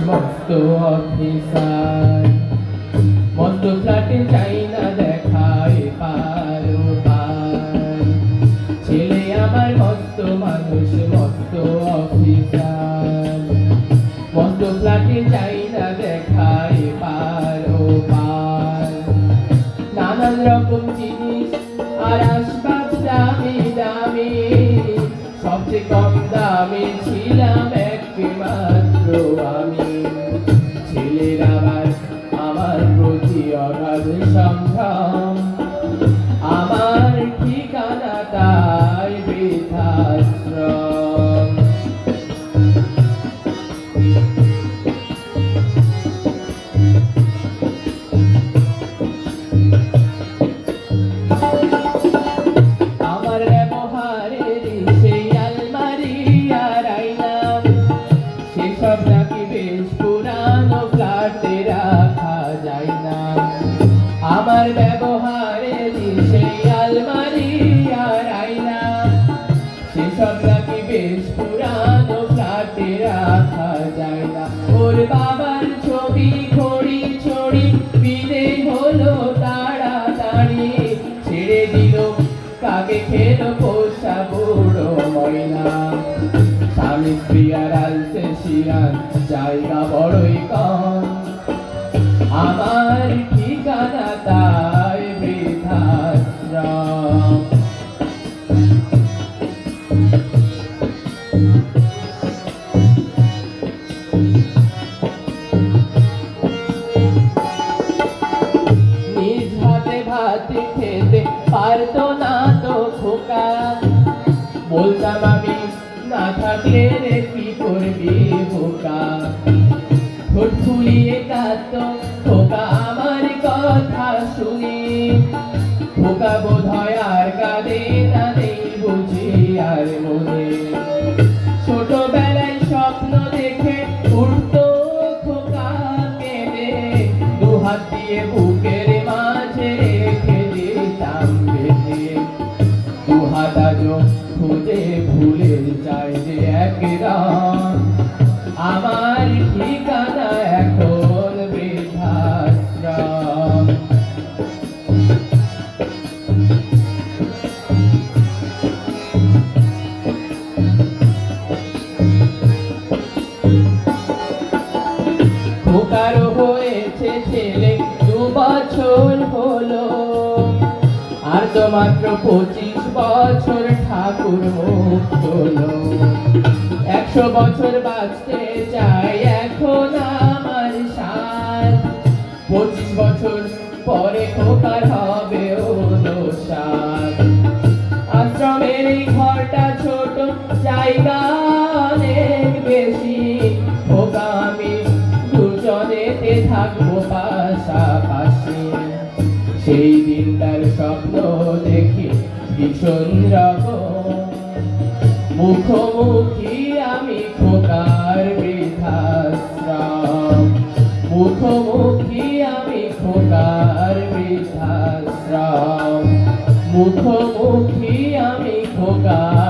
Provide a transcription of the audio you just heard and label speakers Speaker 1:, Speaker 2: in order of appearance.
Speaker 1: মস্ত অফিসার, মস্ত ফ্ল্যাটে চাই না দেখায় পার ও পার। ছেলে আমার মস্ত মানুষ মস্ত অফিসার, মস্ত ফ্ল্যাটে চাই না দেখায় পার ও পার। নানান রকম জিনিস আর আসবাব দামি দামি, সবচেয়ে কম দামে ছিলাম একমাত্র আমি। ছেলের আবার আমার প্রতি অগাধ সম্ভ্রম, আমার ঠিকানা তাই বৃদ্ধাশ্রম। আমার ব্যবহারের সেই আলমারি আর আয়না, সেসব নাকি বেশ পুরানো ফ্ল্যাটে রাখা যায় না। আমার ব্যবহারের সেই আলমারি আর আয়না, সেসব নাকি বেশ পুরানো ফ্ল্যাটে রাখা যায় না। ওর বাবার ছবি ঘড়ি ছড়ি বিদে হলো তাড়াতাড়ি, ছেড়ে দিল কাকে খেলো পোষা বুড়ো ময়না। স্বামী স্ত্রী আর আলসেশিয়ান জায়গা বড়ই কম, আমার ঠিকানা তাই বৃদ্ধাশ্রম। নিজ হাতে ভাত খেতে পারতো না তো খোকা, বলতাম আমি না থাকলে রে কি করবি খোকা। ঠোঁট ফুলিয়ে কাঁদতো খোকা আমার কথা শুনি, খোকা বোধ হয় আর কাঁদে না নেই বুঝি আর মনে। ছোটবেলায় স্বপ্ন দেখে উঠতো খোকা কেঁদে, দুহাত দিয়ে বুকের মাঝে রেখে দিতাম বেঁধে। দুহাত আজও খুঁজে ভুলে যায় যে একরাম, আমার ঠিকানা এখন বৃদ্ধাশ্রম। খোকারও হয়েছে ছেলে 2 বছর হলো, আর তো মাত্র 25 বছর ঠাকুর মুখ হলো। 100 বছর বাঁচতে চাই এখন আমার সাথ, 25 বছর পরে খোকার হবে 59। আশ্রমের এই ঘরটা ছোট, জায়গা অনেক বেশি, খোকা আমি দুজনেতে থাকবো পাশাপাশি। সেই দিনটার স্বপ্ন দেখি ভীষণ রকম, মুখোমুখি আমি খোকার বৃদ্ধাশ্রম, মুখোমুখি আমি খোকার বৃদ্ধাশ্রম, মুখোমুখি আমি খোকার